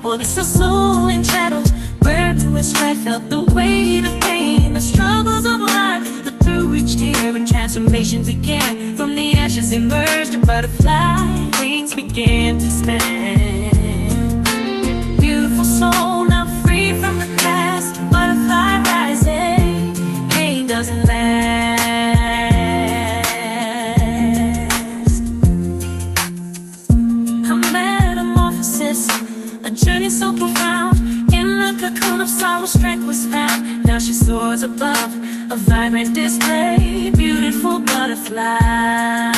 Well, it's so slow and shadow, where to its right felt the weight of pain, the struggles of life, but through each tear and transformation began. From the ashes emerged a butterfly, wings began to span. Beautiful soul, now free from the past, butterfly rising, pain doesn't last. A metamorphosis, a journey so profound. In the cocoon of sorrow, strength was found. Now she soars above, a vibrant display, beautiful butterfly.